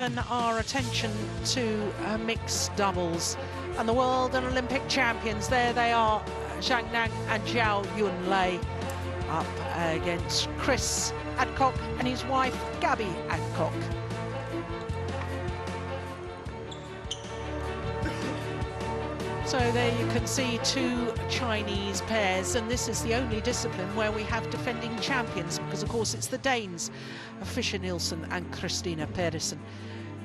turn our attention to mixed doubles. And the world and Olympic champions, there they are, Zhang and Zhao-Yunlei, up against C.Adcock and his wife, G.Adcock. So there you can see two Chinese pairs, and this is the only discipline where we have defending champions, because of course it's the Danes, Fischer Nielsen and Christina Pedersen,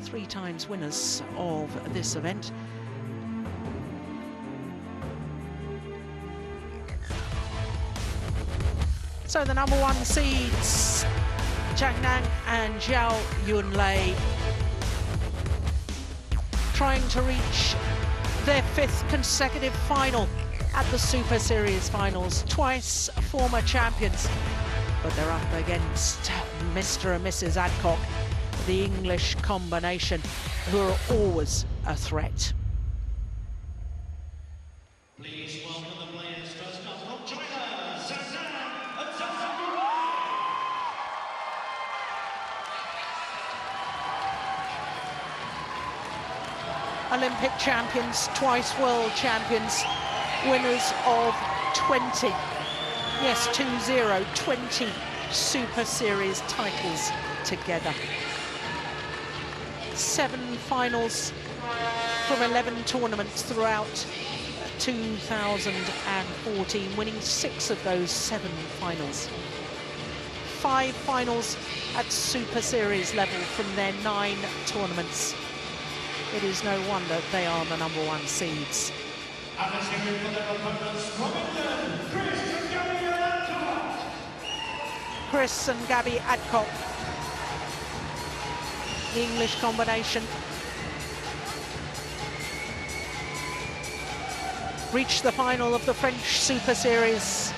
3 times winners of this event. So the number 1 seeds, Z.Nan and Zhao-Yunlei, trying to reach their 5th consecutive final at the Super Series finals. Twice former champions, but they're up against Mr. and Mrs. Adcock, the English combination, who are always a threat. Please welcome the players first up from China, Z.Nan and Zhao. Olympic champions, twice world champions, winners of 20, yes, 20 Super Series titles together. 7 finals from 11 tournaments throughout 2014, winning 6 of those 7 finals. 5 finals at Super Series level from their 9 tournaments. It is no wonder they are the number 1 seeds. Chris and G.Adcock, the English combination, reached the final of the French Super Series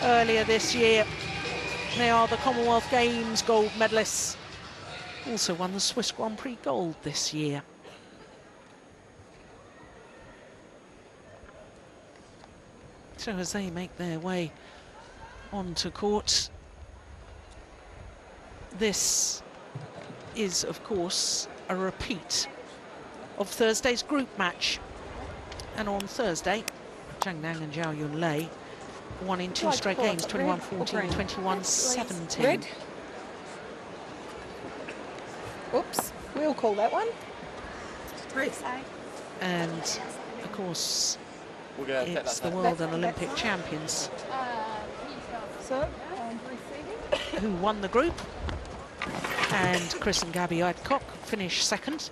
earlier this year. They are the Commonwealth Games gold medalists. Also won the Swiss Grand Prix gold this year. So as they make their way onto court, this is, of course, a repeat of Thursday's group match. And on Thursday, Z.Nan and Zhao-Yunlei won in 2 straight games, 21-14, 21-17. Red. Oops, we'll call that one. And, of course, it's the world and Olympic champions who won the group. And Chris and G.Adcock finished 2nd,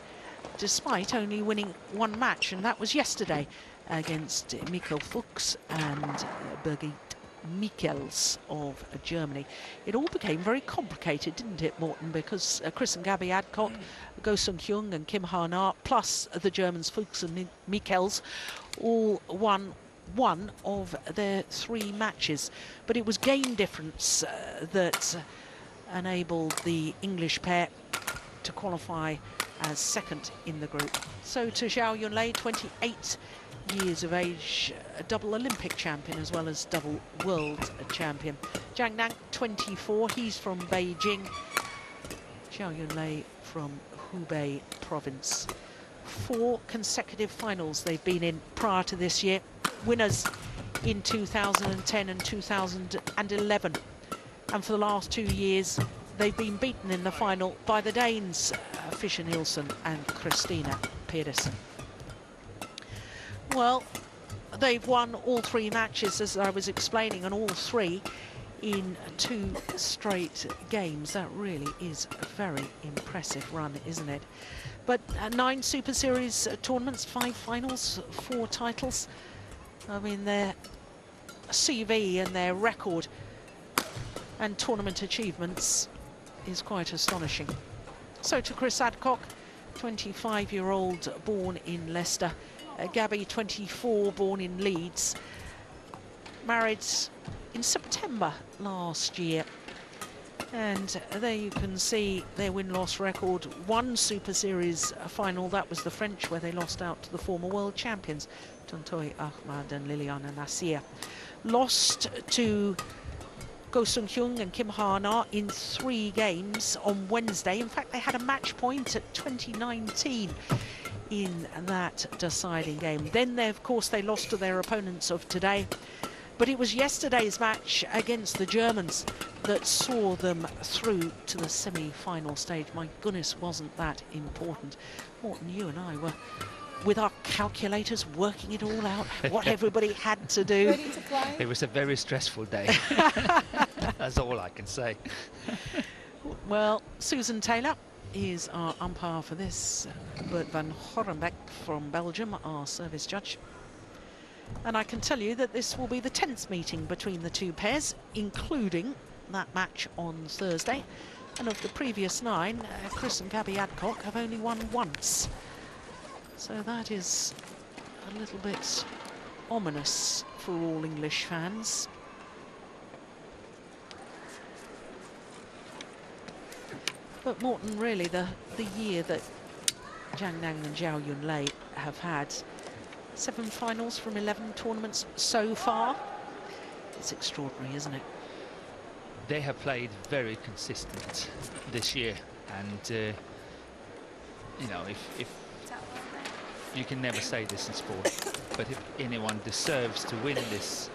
despite only winning 1 match, and that was yesterday against Michael Fuchs and Birgit Michels of Germany. It all became very complicated, didn't it, Morten? Because Chris and G.Adcock, Go Sung-hyun and Kim Ha-na, plus the Germans Fuchs and Michels, all won 1 of their 3 matches. But it was game difference that enabled the English pair to qualify as 2nd in the group. So to Zhao-Yunlei, 28 years of age, a double Olympic champion as well as double world champion. Z.Nan, 24, he's from Beijing. Zhao-Yunlei from Hubei province. 4 consecutive finals they've been in prior to this year. Winners in 2010 and 2011. And for the last 2 years, they've been beaten in the final by the Danes, Fischer Nielsen and Christina Pedersen. Well, they've won all 3 matches, as I was explaining, and all 3 in 2 straight games. That really is a very impressive run, isn't it? But 9 Super Series tournaments, 5 finals, 4 titles. I mean, their CV and their record and tournament achievements is quite astonishing. So to C.Adcock, 25-year-old, born in Leicester. Gabby, 24, born in Leeds. Married in September last year. And there you can see their win-loss record. 1 Super Series final, that was the French, where they lost out to the former world champions, Tontoy Ahmad and Liliana Nasir. Lost to Go Sung-hyun and Kim Ha-na in 3 games on Wednesday. In fact, they had a match point at 2019 in that deciding game. Then, of course, they lost to their opponents of today. But it was yesterday's match against the Germans that saw them through to the semi-final stage. My goodness, wasn't that important. Morten, you and I were, with our calculators, working it all out, what everybody had to do. Ready to play? It was a very stressful day. That's all I can say. Well, Susan Taylor is our umpire for this. Bert van Horenbeck from Belgium, our service judge. And I can tell you that this will be the 10th meeting between the two pairs, including that match on Thursday. And of the previous 9, Chris and G.Adcock have only won once. So that is a little bit ominous for all English fans. But Morten, really, the year that Zhang and Zhao-Yunlei have had, 7 finals from 11 tournaments so far. It's extraordinary, isn't it? They have played very consistent this year, and you know, if you can never say this in sport, but if anyone deserves to win this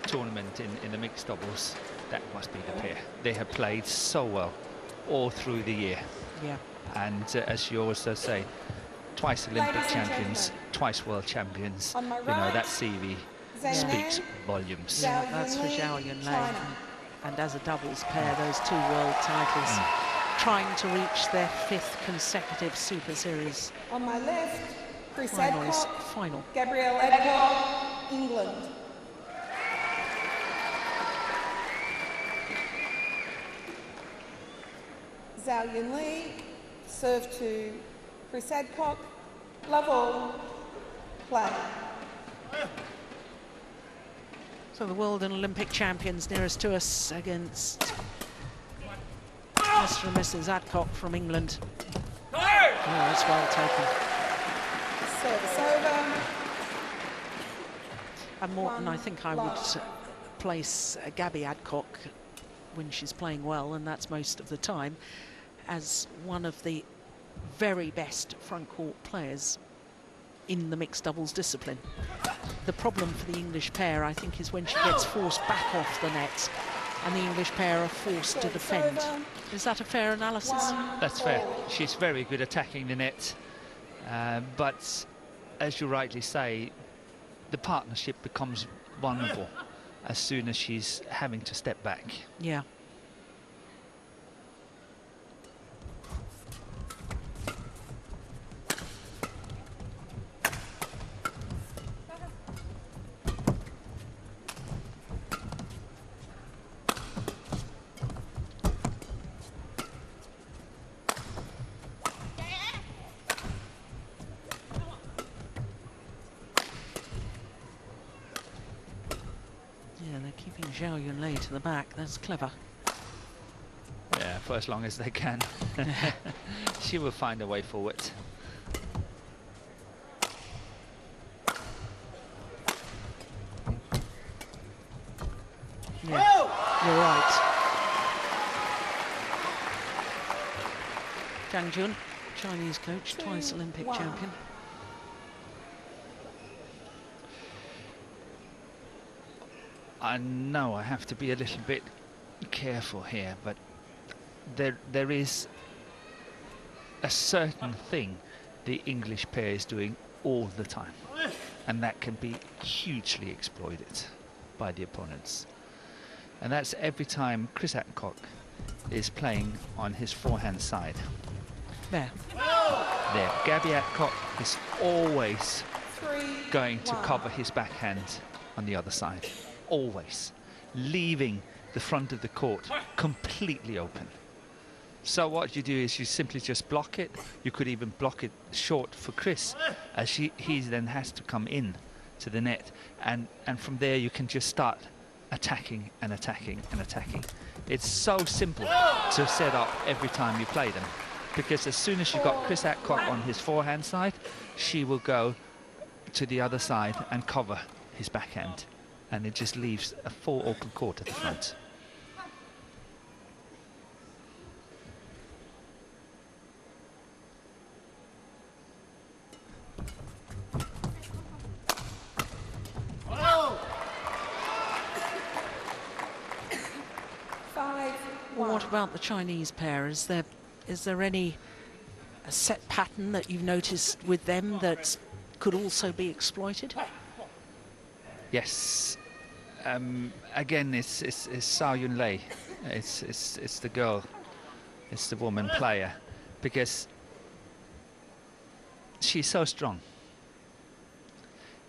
tournament in the mixed doubles, that must be the pair. They have played so well all through the year. Yeah. And as you also say, twice Olympic champions, twice world champions. On my You know, right, that CV Z.Nan, speaks volumes. Yeah, that's for Zhao Yunlei. And as a doubles pair, those 2 world titles, trying to reach their 5th consecutive Super Series On my left, Chris finals Adcock, final. Gabrielle Adcock, England. Zhao-Yunlei, serve to Chris Adcock, love all, play. So the world and Olympic champions nearest to us against Mr. and Mrs. Adcock from England. Oh, that's well taken. Service over. And Morten, I think I would love. place G.Adcock when she's playing well, and that's most of the time, as one of the very best front court players in the mixed doubles discipline. The problem for the English pair, I think, is when she gets forced back off the net and the English pair are forced to defend. Is that a fair analysis? That's fair. She's very good attacking the net, but as you rightly say, the partnership becomes vulnerable as soon as she's having to step back. Yeah. Zhao Yunlei to the back, that's clever. Yeah, for as long as they can. She will find a way forward. Yeah, you're right. Zhang Jun, Chinese coach, twice Olympic champion. I know I have to be a little bit careful here, but there is a certain thing the English pair is doing all the time, and that can be hugely exploited by the opponents. And that's every time Chris Adcock is playing on his forehand side. There. There, G.Adcock is always going to cover his backhand on the other side. Always leaving the front of the court completely open. So what you do is you simply just block it. You could even block it short for Chris, as he then has to come in to the net, and from there you can just start attacking and attacking and attacking. It's so simple to set up every time you play them, because as soon as you've got Chris Adcock on his forehand side, she will go to the other side and cover his backhand, and it just leaves a full open court at the front. about the Chinese pair? Is there any a set pattern that you've noticed with them that could also be exploited? Yes. Again, it's Z.Yunlei. It's the girl. It's the woman player, because she's so strong,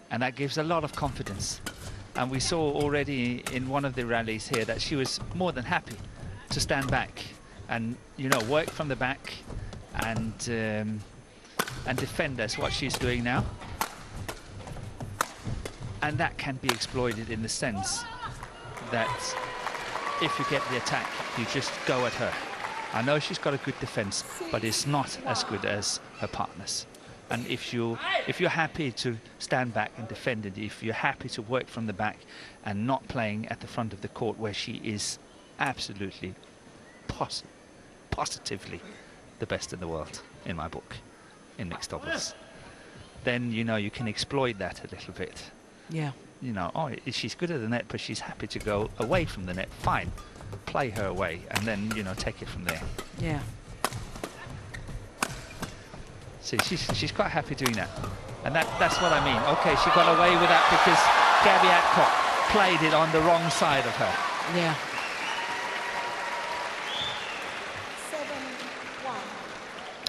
and that gives a lot of confidence. And we saw already in one of the rallies here that she was more than happy to stand back and, you know, work from the back and defend us, what she's doing now. And that can be exploited in the sense that if you get the attack, you just go at her. I know she's got a good defense, but it's not as good as her partners. And if you're happy to stand back and defend it, if you're happy to work from the back and not playing at the front of the court, where she is absolutely positively the best in the world, in my book, in mixed doubles, then, you know, you can exploit that a little bit. Yeah. You know, oh, she's good at the net, but she's happy to go away from the net. Fine, play her away, and then, you know, take it from there. Yeah. See, she's quite happy doing that, and that's what I mean. Okay, she got away with that because G.Adcock played it on the wrong side of her. Yeah.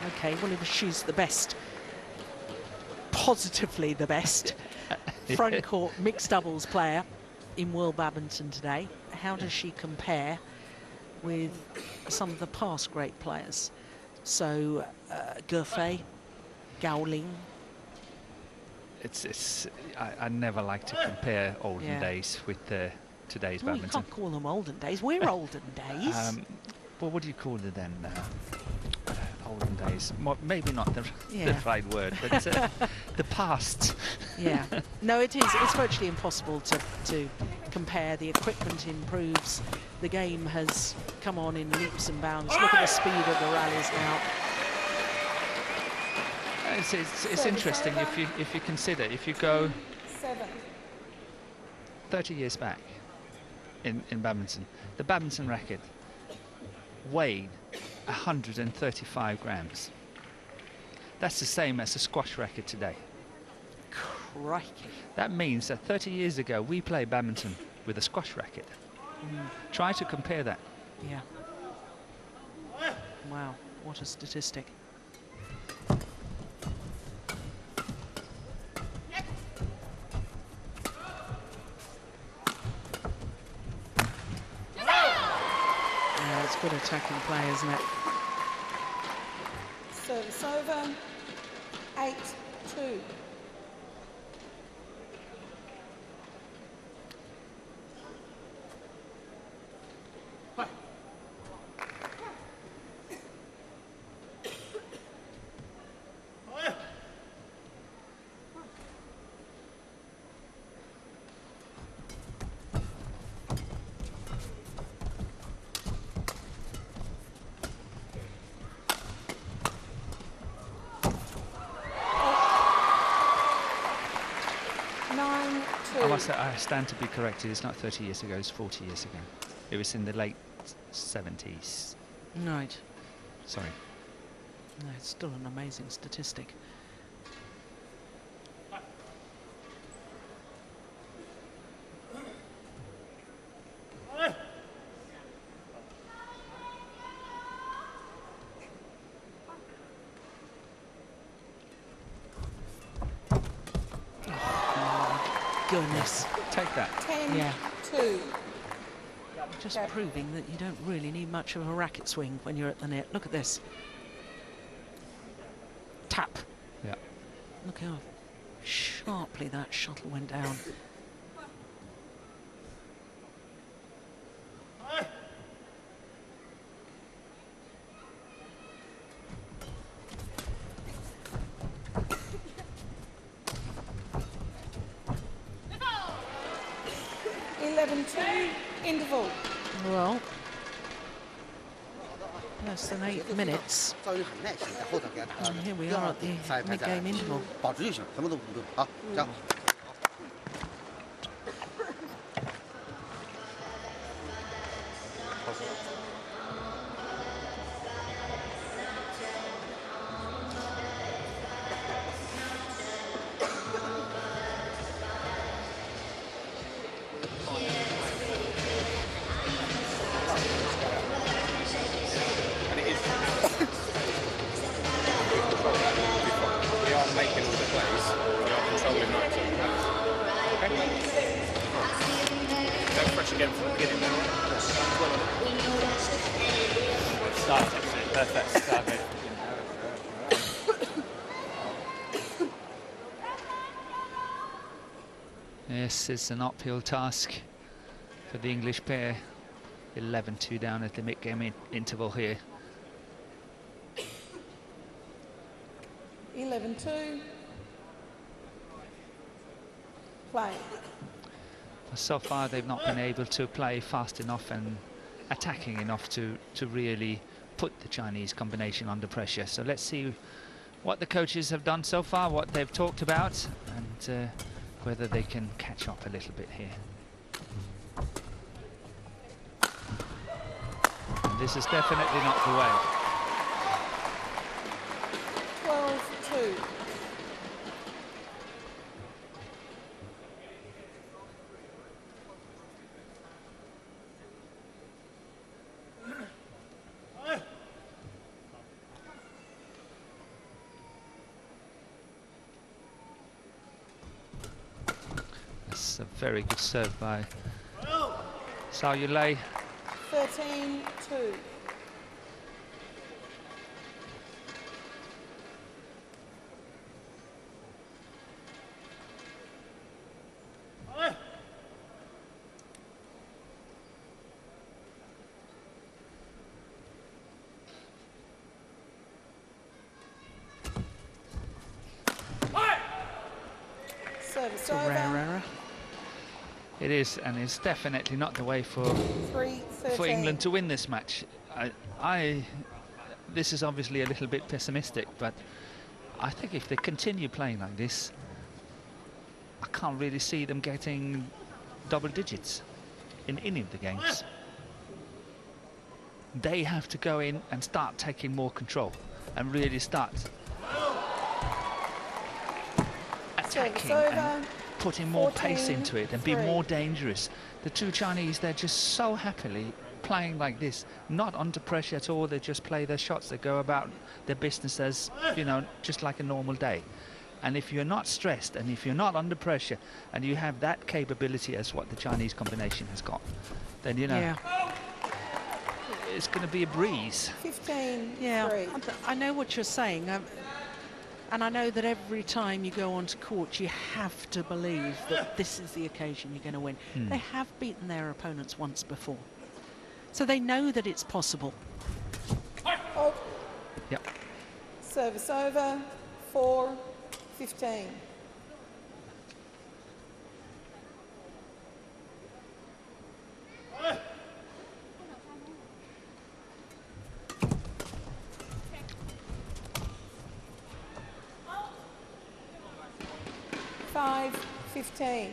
7-1. Okay, well, if she's the best, positively the best front court mixed doubles player in World Badminton today, how does she compare with some of the past great players? So, Gefei, Gao Ling. I never like to compare olden days with today's Well, you badminton. can't call them olden days. We're olden days. Well, what do you call it then? Olden days. Maybe not the right word, but the past. Yeah. No, it is. It's virtually impossible to compare. The equipment improves. The game has come on in leaps and bounds. Look at the speed of the rallies now. It's interesting if you consider, if you go 30 years back in badminton, the badminton racket weighed 135 grams. That's the same as a squash racket today. Crikey. That means that 30 years ago we played badminton with a squash racket. Try to compare that. Yeah. Wow, what a statistic. Yeah, it's good attacking play, isn't it? Service over. 8-2. I stand to be corrected. It's not 30 years ago, it's 40 years ago. It was in the late 70s. Right. Sorry. No, it's still an amazing statistic. Goodness. Take that. 10-2. Just proving that you don't really need much of a racket swing when you're at the net. Look at this. Tap. Yeah. Look how sharply that shuttle went down. Interval. Well, less than 8 minutes. And here we are at the mid-game interval. You're controlling that. Okay. Go fresh again from the beginning now. Start, absolutely perfect. Start good. Yes, it's an uphill task for the English pair. 11-2 down at the mid-game interval here. 11-2. Play. So far they've not been able to play fast enough and attacking enough to really put the Chinese combination under pressure. So let's see what the coaches have done so far, what they've talked about, and whether they can catch up a little bit here. And this is definitely not the way. 12-2. That's a very good serve by Zhao-Yunlei. 13-2. It's a rare error. It is, and it's definitely not the way for 3-13. England to win this match. This is obviously a little bit pessimistic, but I think if they continue playing like this, I can't really see them getting double digits in any of the games. They have to go in and start taking more control and really start attacking and putting more pace into it and be more dangerous. The two Chinese, they're just so happily playing like this, not under pressure at all. They just play their shots, they go about their business as, you know, just like a normal day. And if you're not stressed and if you're not under pressure and you have that capability as what the Chinese combination has got, then, you know, it's going to be a breeze. 15-3. Yeah, I know what you're saying. And I know that every time you go onto court, you have to believe that this is the occasion you're going to win. They have beaten their opponents once before. So they know that it's possible. Oh. Yep. Service over. 4-15. Five, 15.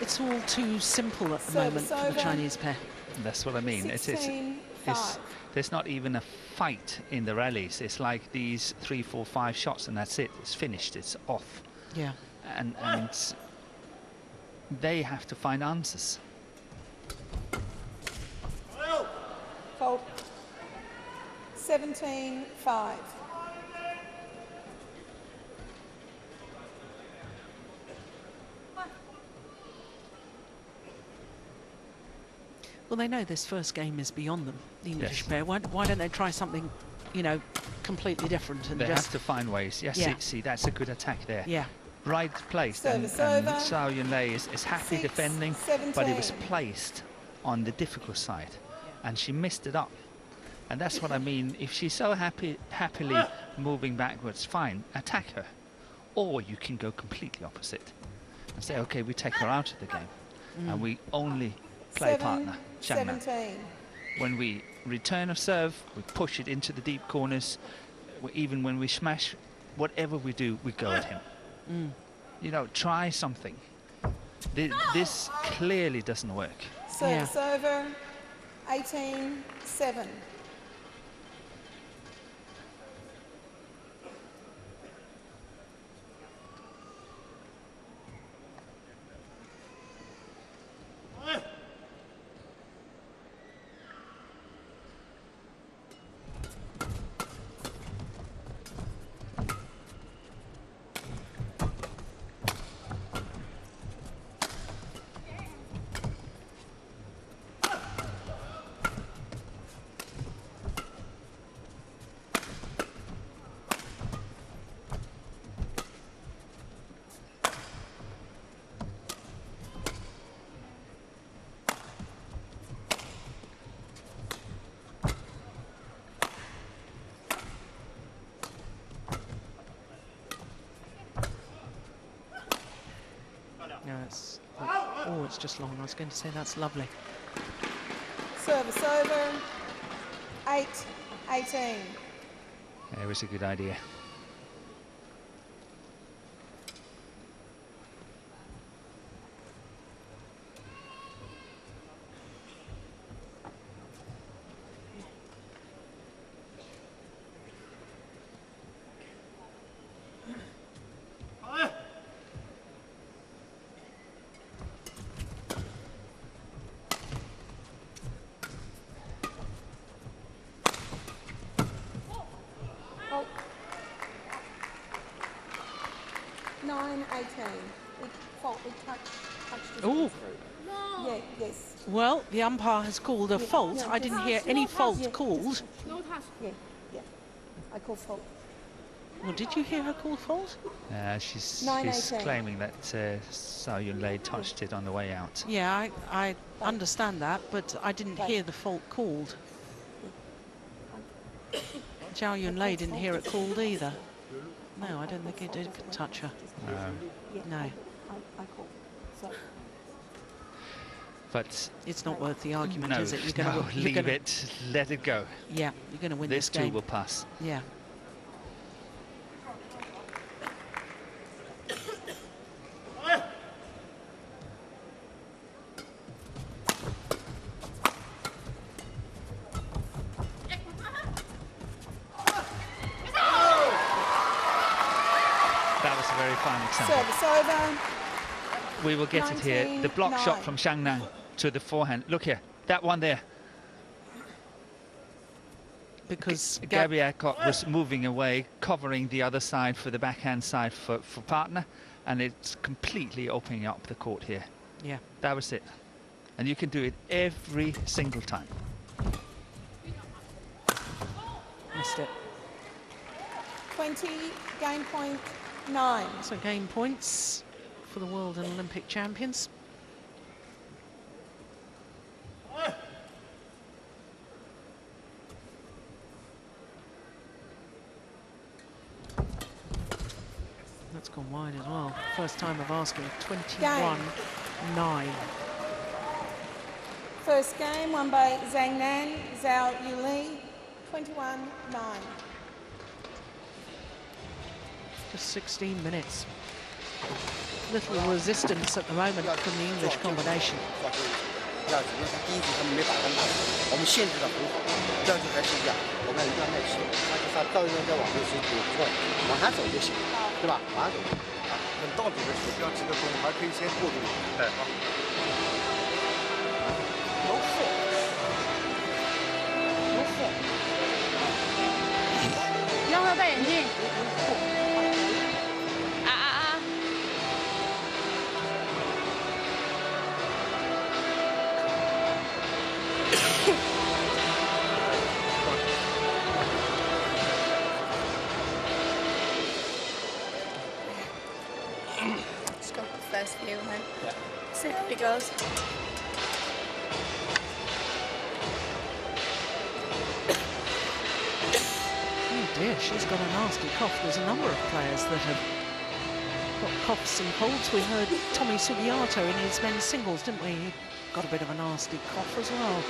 It's all too simple at the moment for the Chinese pair. That's what I mean. There's not even a fight in the rallies. It's like these 3, 4, 5 shots and that's it. It's finished. It's off. Yeah. And they have to find answers. Hold. 17-5. Well, they know this first game is beyond them, the English Yes. pair. Why don't they try something, you know, completely different and They just have to find ways. Yes, Yeah. see, that's a good attack there. Yeah. Right placed, and Zhao Yunlei is happy defending, but it was placed on the difficult side, and she missed it up. And that's what I mean. If she's so happily moving backwards, fine, attack her. Or you can go completely opposite and say, okay, we take her out of the game, and we only play partner, Zhang. When we return a serve, we push it into the deep corners. Even when we smash, whatever we do, we go at him. You know, try something. This clearly doesn't work. Service over. 18-7. Oh, it's just long. I was going to say that's lovely. Service over. 8-18. It was a good idea. Fault. 9-18. Fault. We touched his Ooh. through. Yeah, yes. Well, the umpire has called a fault. no, I didn't just- hear any fault called. Yeah, yeah. I call fault. Well, did you hear her call fault? She's 9-18. claiming that Zhao.Yunlei touched it on the way out. Yeah, I understand that, but I didn't hear the fault called. Zhao.Yunlei didn't hear it called either. No, I don't think it did touch her. No. I call. So. But It's not worth the argument, no, is it? leave it, let it go. Yeah, you're going to win This this too game. will pass. Yeah. That was a very fine example. Service over. We will get it here. The block shot 19-9. from Z.Nan to the forehand. Look here, that one there. Because G.Adcock was moving away, covering the other side for the backhand side for partner, and it's completely opening up the court here. Yeah. That was it. And you can do it every single time. Missed it. 20, game point 9. So game points for the world and Olympic champions. That's gone wide as well. First time of asking. 21-9. First game won by Z.Nan, Zhao.Yunlei, 21-9. Just 16 minutes. Little resistance at the moment from the English combination. 第二局因为他第一局他们没把他们打，我们限制的很好。第二局还是一样，我们一定要耐心，他到应该在往后是不错，往下走就行，对吧？往下走。等到底的时候不要急着攻，还可以先过渡。对啊。有火，有火。让他戴眼镜。啊啊啊！ Let's go for the first view, and then see how it goes. Oh dear, she's got a nasty cough. There's a number of players that have got coughs and colds. We heard Tommy Sugiarto in his men's singles, didn't we? He got a bit of a nasty cough as well.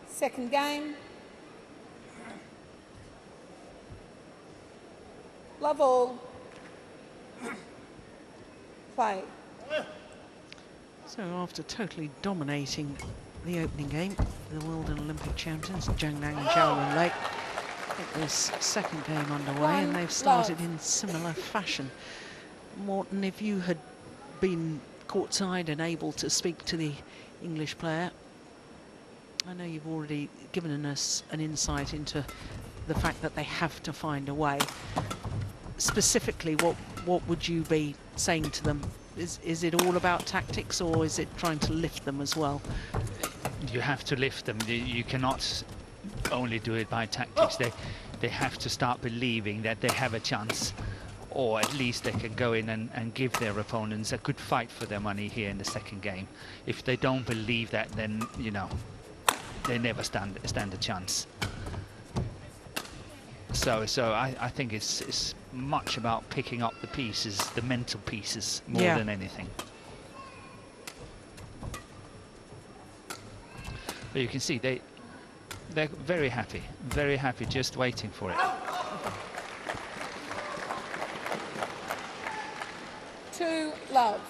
Second game. Love all. Play. So after totally dominating the opening game, the world and Olympic champions, Zhang and Zhao.Yunlei, get this second game underway, and they've started in similar fashion. Morton, if you had been courtside and able to speak to the English player, I know you've already given us an insight into the fact that they have to find a way. Specifically, what would you be saying to them? Is it all about tactics, or is it trying to lift them as well? You have to lift them. You cannot only do it by tactics. They have to start believing that they have a chance, or at least they can go in and give their opponents a good fight for their money here in the second game. If they don't believe that, then, you know, they never stand a chance. So I think it's much about picking up the pieces, the mental pieces, more than anything. But you can see they're very happy, just waiting for it. 2-love.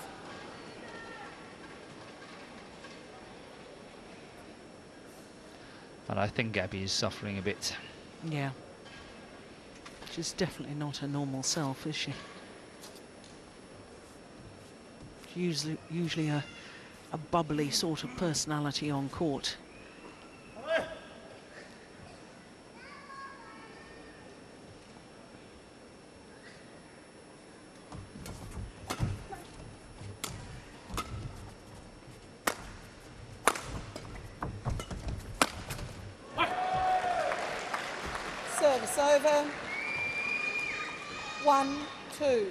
But I think Gabby is suffering a bit. Yeah. She's definitely not her normal self, is she? Usually a bubbly sort of personality on court. Service over. 1-2.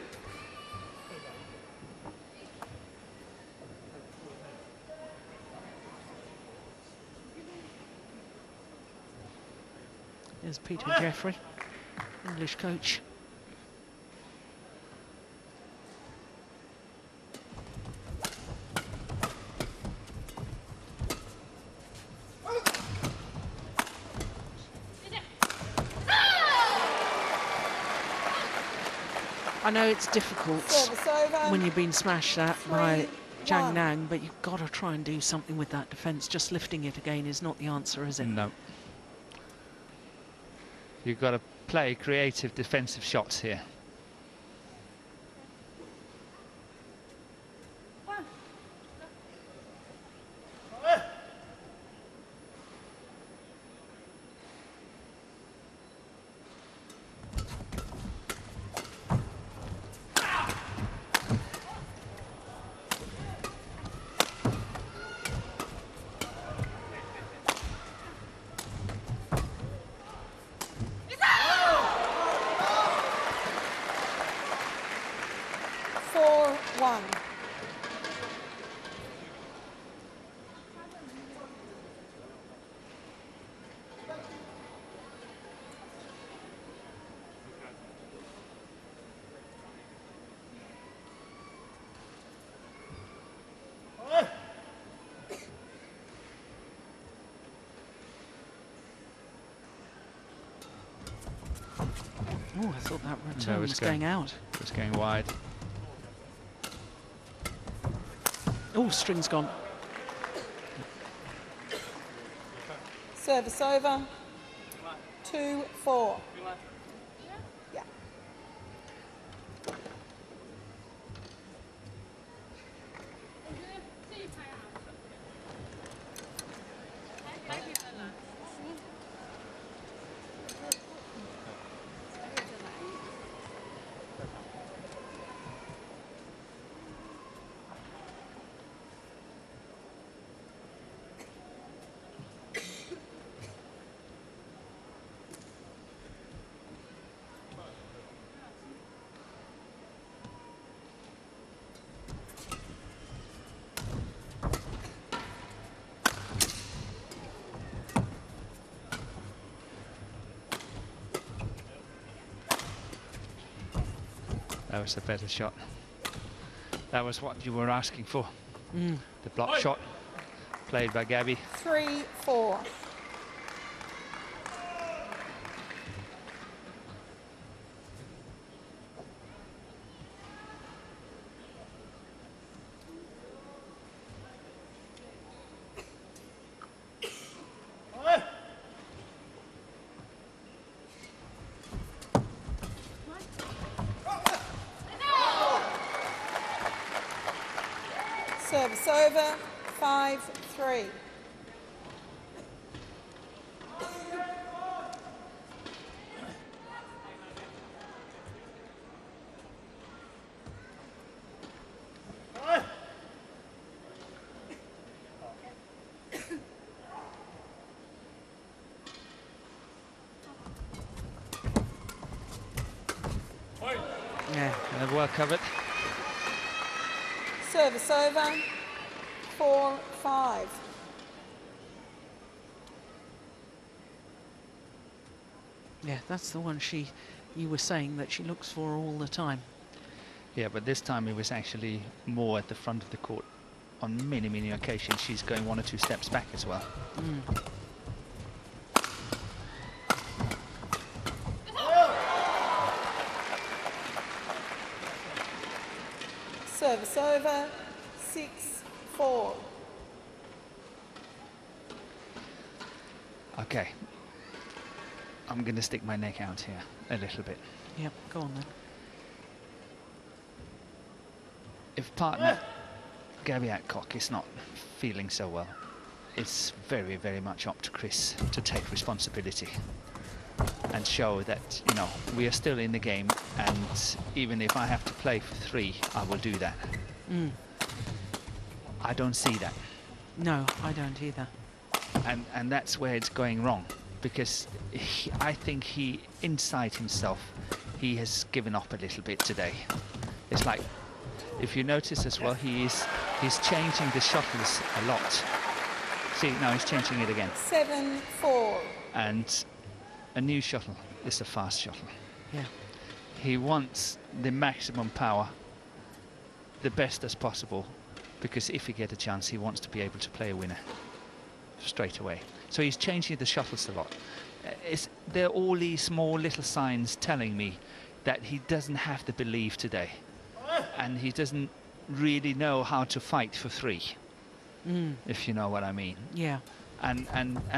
There's Peter Jeffrey, English coach. I know it's difficult when you've been smashed at by Zhang Nan, but you've got to try and do something with that defence. Just lifting it again is not the answer, is it? No. You've got to play creative defensive shots here. Oh, I thought that return was going out. It was going wide. Oh, string's gone. Service over. 2-4. Yeah. That was a better shot. That was what you were asking for. The block shot played by Gabby. 3-4. Service over. 5-3. Well covered. Service over. 4-5. Yeah, that's the one you were saying that she looks for all the time. Yeah, but this time it was actually more at the front of the court. On many, many occasions, she's going 1 or 2 steps back as well. Service over. 6-4. Okay. I'm going to stick my neck out here a little bit. Yep, go on then. If partner G.Adcock is not feeling so well, it's very, very much up to Chris to take responsibility and show that, you know, we are still in the game, and even if I have to play for 3, I will do that. I don't see that. No, I don't either. And that's where it's going wrong, because I think he, inside himself, he has given up a little bit today. It's like, if you notice as well, he's changing the shuttles a lot. See, now he's changing it again. 7-4. And a new shuttle is a fast shuttle. Yeah. He wants the maximum power, the best as possible, because if he gets a chance, he wants to be able to play a winner straight away. So he's changing the shuttles a lot. There are all these small little signs telling me that he doesn't have the belief today, and he doesn't really know how to fight for 3, if you know what I mean. Yeah. And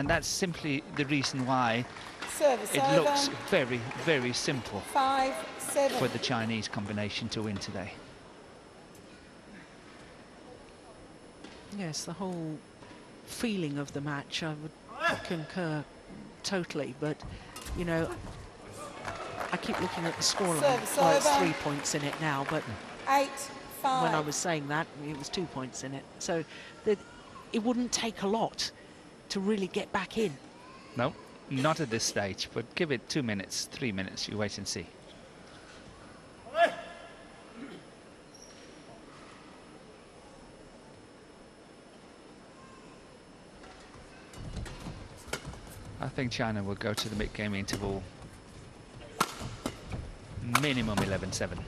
that's simply the reason why Service it over. looks very, very simple 5-7. for the Chinese combination to win today. Yes, the whole feeling of the match, I would concur totally, but, you know, I keep looking at the scoreline. Service Well, it's over. 3 points in it now, but 8-5. when I was saying that, it was 2 points in it. So it wouldn't take a lot to really get back in. No, not at this stage, but give it 2 minutes, 3 minutes, you wait and see. I think China will go to the mid-game interval minimum 11-7.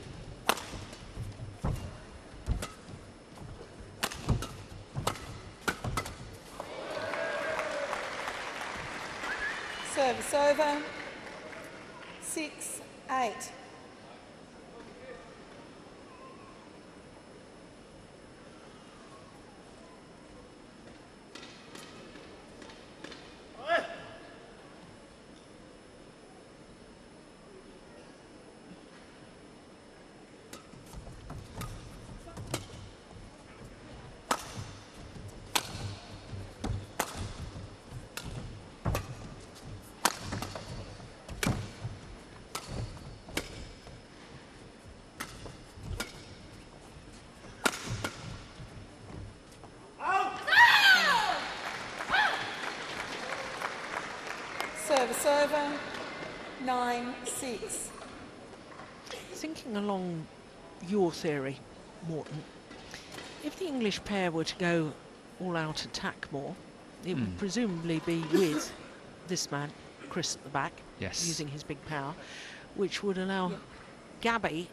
Service over. 6-8. Service over. 9-6. Thinking along your theory, Morton, if the English pair were to go all-out attack more, it would presumably be with this man, Chris, at the back, Yes. using his big power, which would allow Gabby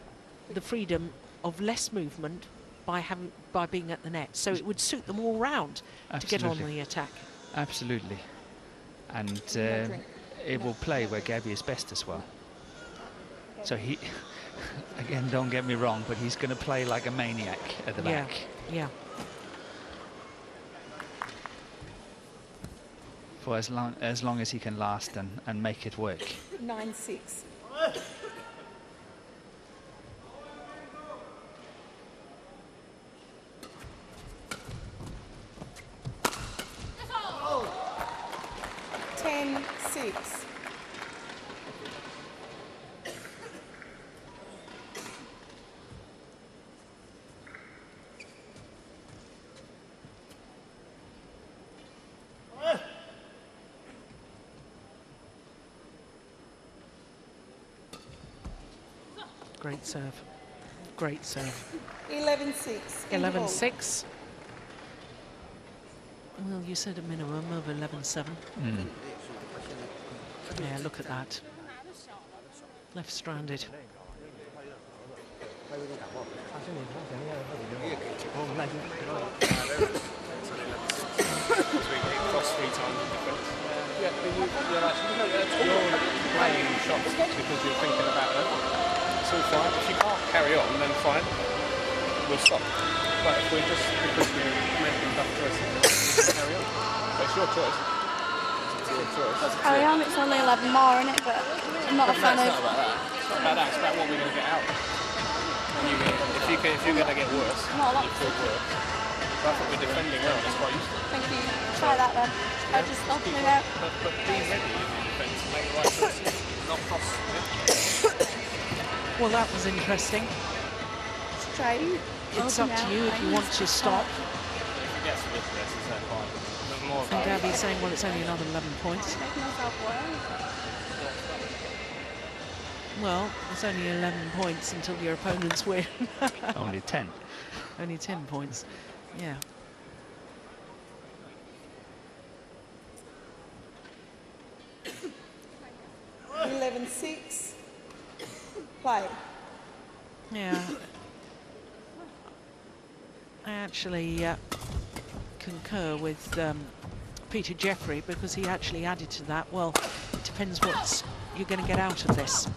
the freedom of less movement by being at the net. So it would suit them all round to get on Absolutely. the attack. Absolutely. And it will play where Gabby is best as well. So he, again, don't get me wrong, but he's going to play like a maniac at the Yeah, back yeah. for as long as he can last and make it work. 9-6. Six. Great serve. Great serve. 11-6. 11-6. Well, you said a minimum of 11-7. Yeah, look at that. Left stranded. Cross 3 times the difference. Yeah, but you're playing shots because you're thinking about them. It's all fine. If you can't carry on, then fine. We'll stop. But if we're just because we're making tough choices, we'll carry on. But it's your choice. It's your choice. Carry on, it's only 11 more, isn't it? But I'm not a fan of... It's not about that. It's not about that. It's about what we're going to get out. If you're going to get worse, Not a lot. you feel worse. So I think we're defending well. That's quite useful. Thank you. Try that then. I just not move out. But being ready in defence to make the right choices, not cross. Well, that was interesting. Just try. It's up to you if you want to stop. If it gets a bit less, it's that fine. But more And Gabby's saying, well, it's only another 11 points. Making myself worse. Well, it's only 11 points until your opponents win. Only 10. Only 10 points. Yeah. $11-6. Play. Yeah. I actually concur with Peter Jeffrey, because he actually added to that, well, it depends what you're going to get out of this.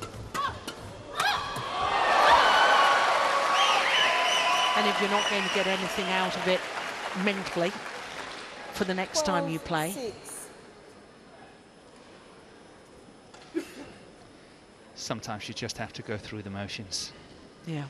And if you're not going to get anything out of it mentally for the next time you play. 12-6. Sometimes you just have to go through the motions. Yeah.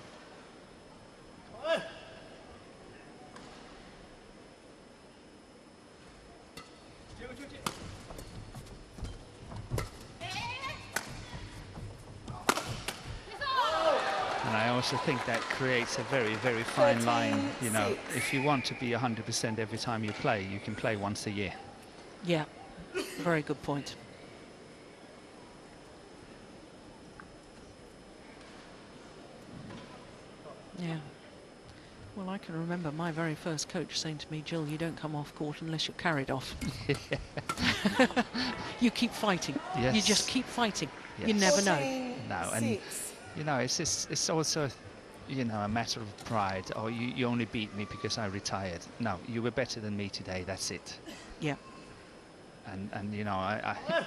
And I also think that creates a very, very fine line. You know, if you want to be 100% every time you play, you can play once a year. Yeah. Very good point. Yeah. Well, I can remember my very first coach saying to me, Jill, you don't come off court unless you're carried off. You keep fighting. Yes. You just keep fighting. Yes. You never know. 14-6. No, and you know, it's also, you know, a matter of pride. Oh, you only beat me because I retired. No, you were better than me today. That's it. Yeah. And you know,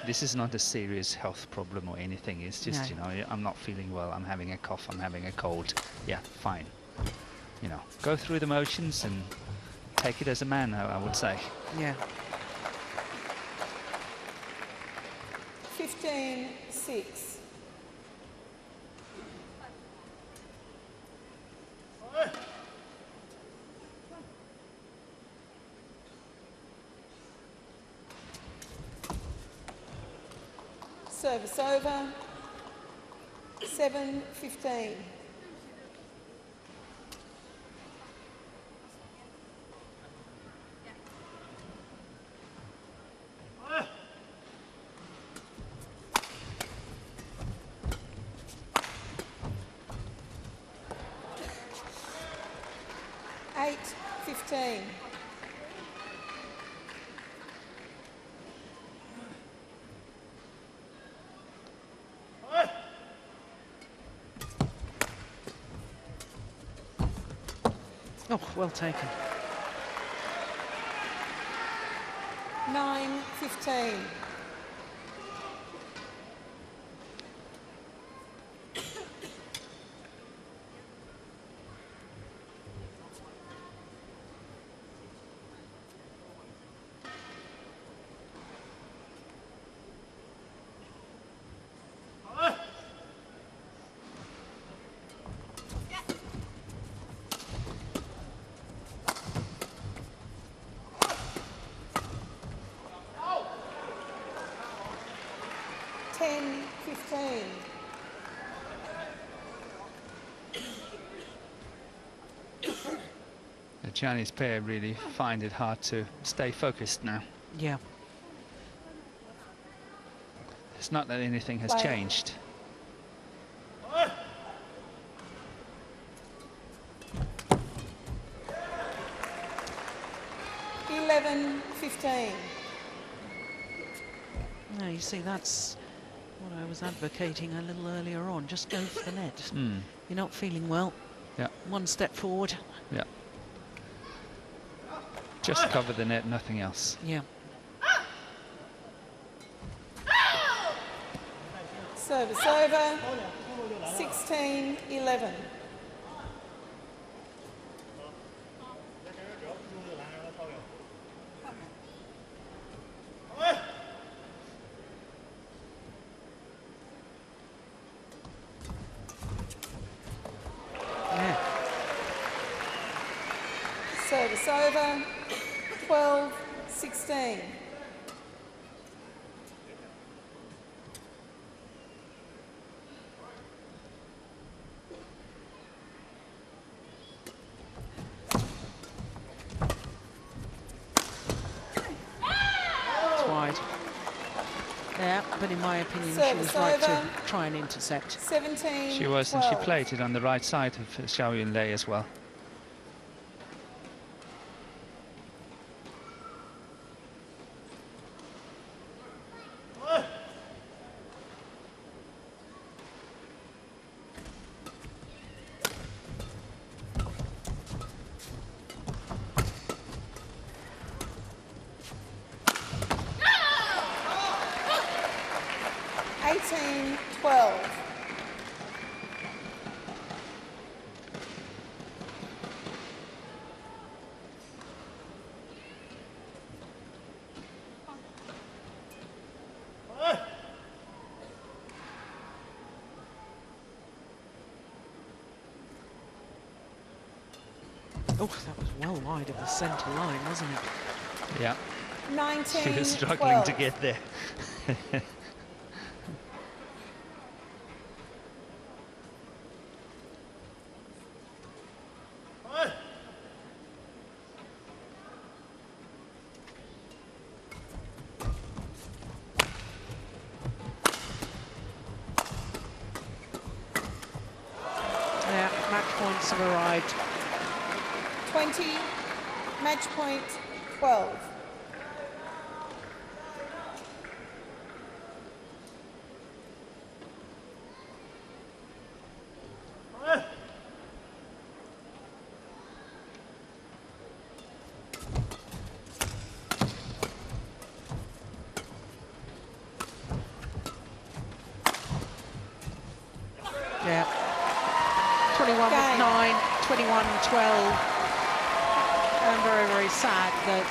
this is not a serious health problem or anything. It's just, No. you know, I'm not feeling well. I'm having a cough. I'm having a cold. Yeah, fine. You know, go through the motions and take it as a man, I would say. Yeah. 15-6. Service over. 7-15. Eight, 15. Oh, well taken. 9, 15. The Chinese pair really find it hard to stay focused now. Yeah. It's not that anything has Bye. changed. 27-15. Now, you see, that's what I was advocating a little earlier on. Just go for the net. You're not feeling well. Yeah. One step forward. Yeah. Just cover the net, nothing else. Yeah. Service over. 16-11. Yeah. Service over. 12-16. Wide. Yeah, but in my opinion, she Service was right to over. try and intercept. 17. She was, and she played it on the right side of Z.Yunlei as well. Oh, that was well wide of the centre line, wasn't it? Yeah. 19. She was struggling to get there. Yeah, match points have arrived. 20. Match point 12. Yeah. 21-9, 21-12. And very, very sad that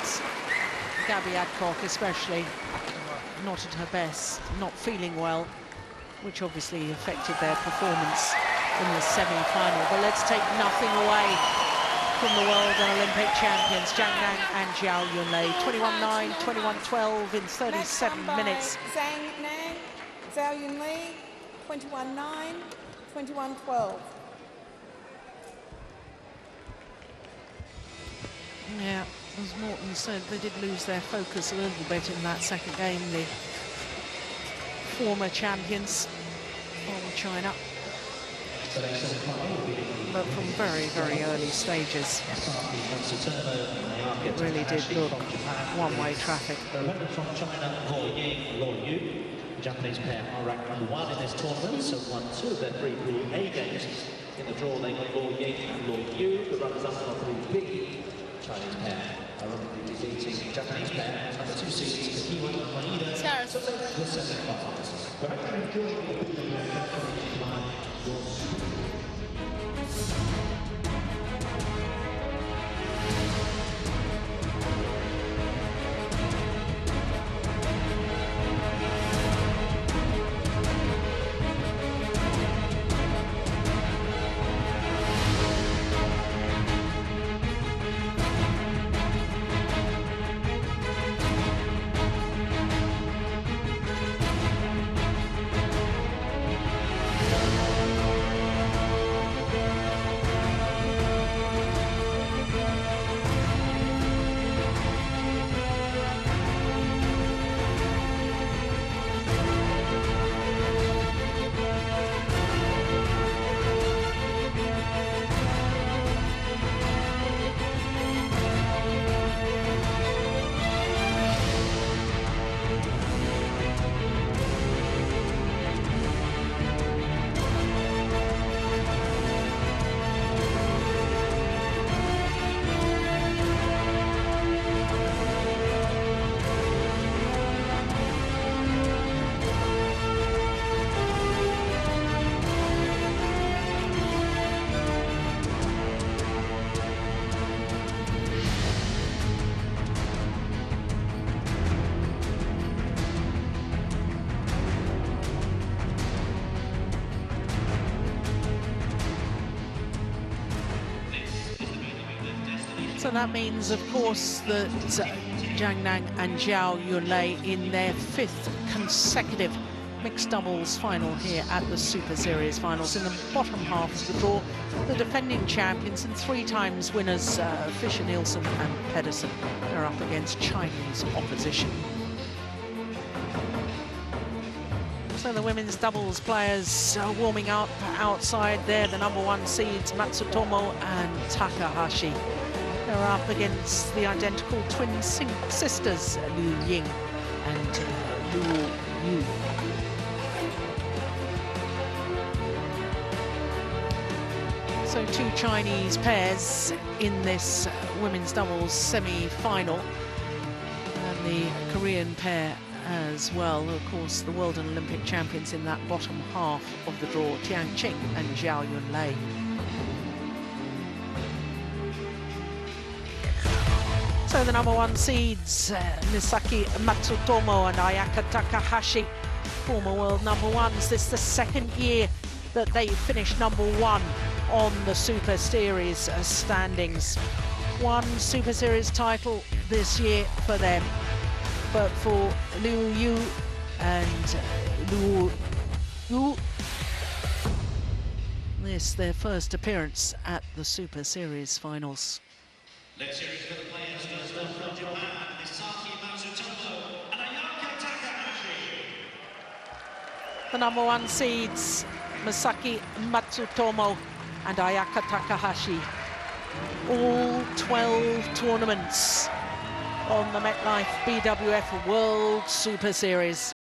G.Adcock especially not at her best, not feeling well, which obviously affected their performance in the semi-final. But let's take nothing away from the world and Olympic champions, Zhang and Z.Yunlei. 21-9, 21-12 in 37 minutes. Z.Nan, Z.Yunlei, 21-9, 21-12. Yeah, as Morton said, they did lose their focus a little bit in that second game, the former champions of China. But from very, very early stages, it really did look one-way traffic. From China, the Japanese pair are ranked number 1 in this tournament, so won 2 of their 3 Pool A games. In the draw, they got Luo Ying and Luo Yu. The runners-up are the big Chinese pair are obviously defeating Japanese pair number 2 seeds, the Kiwi and Maeda. So the semi-finals. But I'm enjoying So that means, of course, that Zhang and Z.Yunlei in their 5th consecutive mixed doubles final here at the Super Series finals. In the bottom half of the draw, the defending champions and 3 times winners Fisher Nielsen and Pedersen are up against Chinese opposition. So the women's doubles players warming up outside there, the #1 seeds Matsutomo and Takahashi. They're up against the identical twin sisters Liu Ying and Liu Yu. So 2 Chinese pairs in this women's doubles semi-final, and the Korean pair as well. Of course, the world and Olympic champions in that bottom half of the draw, Tian Qing and Zhao Yunlei. So the #1 seeds, Misaki Matsutomo and Ayaka Takahashi, former world #1s. This is the 2nd year that they finished #1 on the Super Series standings. 1 Super Series title this year for them. But for Liu Yu and Liu Yu, this their first appearance at the Super Series finals. Next series for the players, first up from Japan, Misaki Matsutomo and Ayaka Takahashi. The #1 seeds, Misaki Matsutomo and Ayaka Takahashi. All 12 tournaments on the MetLife BWF World Super Series.